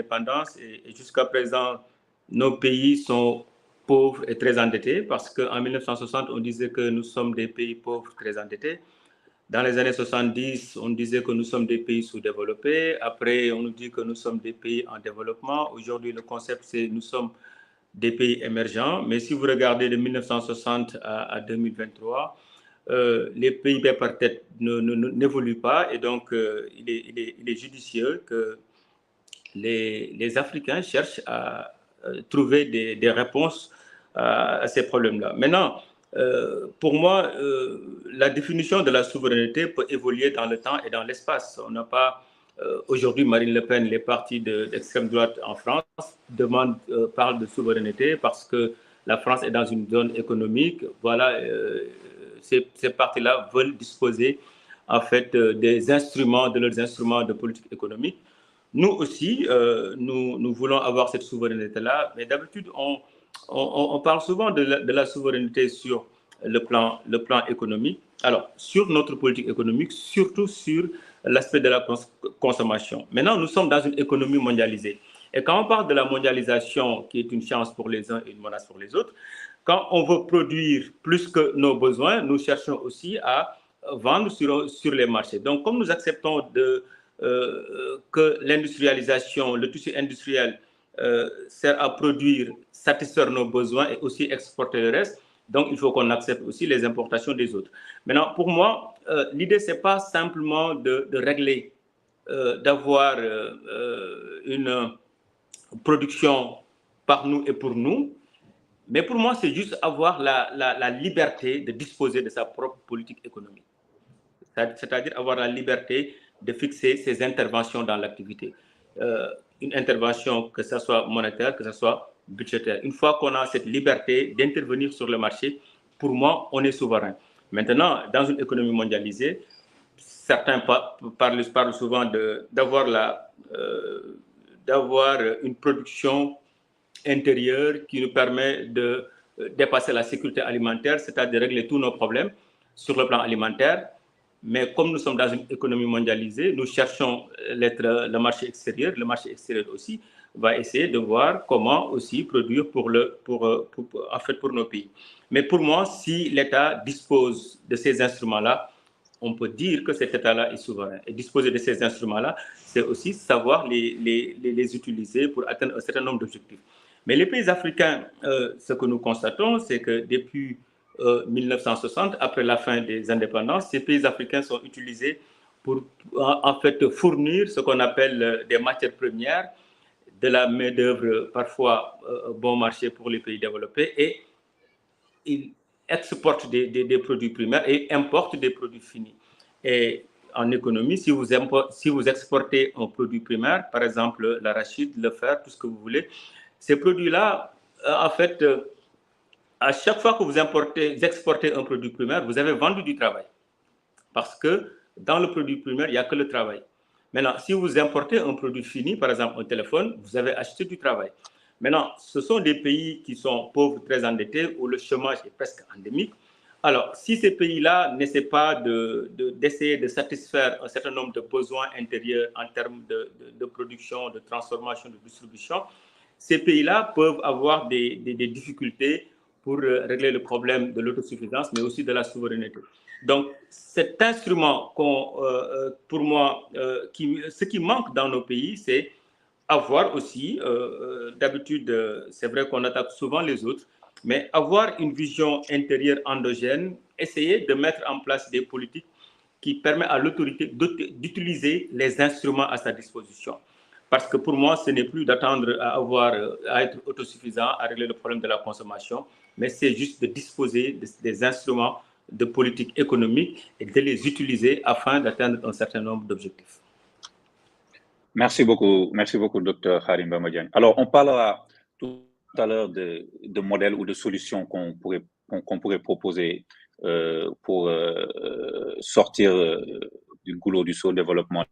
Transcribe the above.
l'indépendance et jusqu'à présent, nos pays sont pauvres et très endettés parce qu'en 1960, on disait que nous sommes des pays pauvres très endettés. Dans les années 70, on disait que nous sommes des pays sous-développés. Après, on nous dit que nous sommes des pays en développement. Aujourd'hui, le concept, c'est nous sommes des pays émergents. Mais si vous regardez de 1960 à 2023, les PIB par tête n'évoluent pas. Et donc, il est judicieux que les Africains cherchent à trouver des réponses à ces problèmes-là. Maintenant, pour moi, la définition de la souveraineté peut évoluer dans le temps et dans l'espace. On n'a pas aujourd'hui Marine Le Pen, les partis d'extrême droite en France parlent de souveraineté parce que la France est dans une zone économique. Voilà, ces partis-là veulent disposer en fait de leurs instruments de politique économique. Nous aussi, nous voulons avoir cette souveraineté-là, mais d'habitude, on parle souvent de la souveraineté sur le plan économique. Alors, sur notre politique économique, surtout sur l'aspect de la consommation. Maintenant, nous sommes dans une économie mondialisée. Et quand on parle de la mondialisation, qui est une chance pour les uns et une menace pour les autres, quand on veut produire plus que nos besoins, nous cherchons aussi à vendre sur les marchés. Donc, comme nous acceptons que l'industrialisation, le tissu industriel sert à produire, satisfaire nos besoins et aussi exporter le reste. Donc, il faut qu'on accepte aussi les importations des autres. Maintenant, pour moi, l'idée, ce n'est pas simplement de régler, d'avoir une production par nous et pour nous, mais pour moi, c'est juste avoir la liberté de disposer de sa propre politique économique. C'est-à-dire avoir la liberté de fixer ses interventions dans l'activité. Une intervention, que ce soit monétaire, que ce soit budgétaire. Une fois qu'on a cette liberté d'intervenir sur le marché, pour moi, on est souverain. Maintenant, dans une économie mondialisée, certains parlent souvent d'avoir une production intérieure qui nous permet de dépasser la sécurité alimentaire, c'est-à-dire de régler tous nos problèmes sur le plan alimentaire. Mais comme nous sommes dans une économie mondialisée, nous cherchons le marché extérieur. Le marché extérieur aussi va essayer de voir comment aussi produire pour nos pays. Mais pour moi, si l'État dispose de ces instruments-là, on peut dire que cet État-là est souverain. Et disposer de ces instruments-là, c'est aussi savoir les utiliser pour atteindre un certain nombre d'objectifs. Mais les pays africains, ce que nous constatons, c'est que depuis 1960, après la fin des indépendances, ces pays africains sont utilisés pour en fait fournir ce qu'on appelle des matières premières, de la main-d'œuvre parfois bon marché pour les pays développés, et ils exportent des produits primaires et importent des produits finis. Et en économie, si vous exportez un produit primaire, par exemple l'arachide, le fer, tout ce que vous voulez, ces produits-là, en fait, à chaque fois que vous exportez un produit primaire, vous avez vendu du travail. Parce que dans le produit primaire, il n'y a que le travail. Maintenant, si vous importez un produit fini, par exemple un téléphone, vous avez acheté du travail. Maintenant, ce sont des pays qui sont pauvres, très endettés, où le chômage est presque endémique. Alors, si ces pays-là n'essaient pas d'essayer de satisfaire un certain nombre de besoins intérieurs en termes de production, de transformation, de distribution, ces pays-là peuvent avoir des difficultés pour régler le problème de l'autosuffisance, mais aussi de la souveraineté. Donc, cet instrument, pour moi, ce qui manque dans nos pays, c'est avoir aussi, d'habitude, c'est vrai qu'on attaque souvent les autres, mais avoir une vision intérieure endogène, essayer de mettre en place des politiques qui permettent à l'autorité d'utiliser les instruments à sa disposition. Parce que pour moi, ce n'est plus d'attendre à être autosuffisant, à régler le problème de la consommation, mais c'est juste de disposer des instruments de politique économique et de les utiliser afin d'atteindre un certain nombre d'objectifs. Merci beaucoup, Dr Khadim Bamba-Diagne. Alors, on parlera tout à l'heure de modèles ou de solutions qu'on pourrait proposer pour sortir du goulot du sous-développement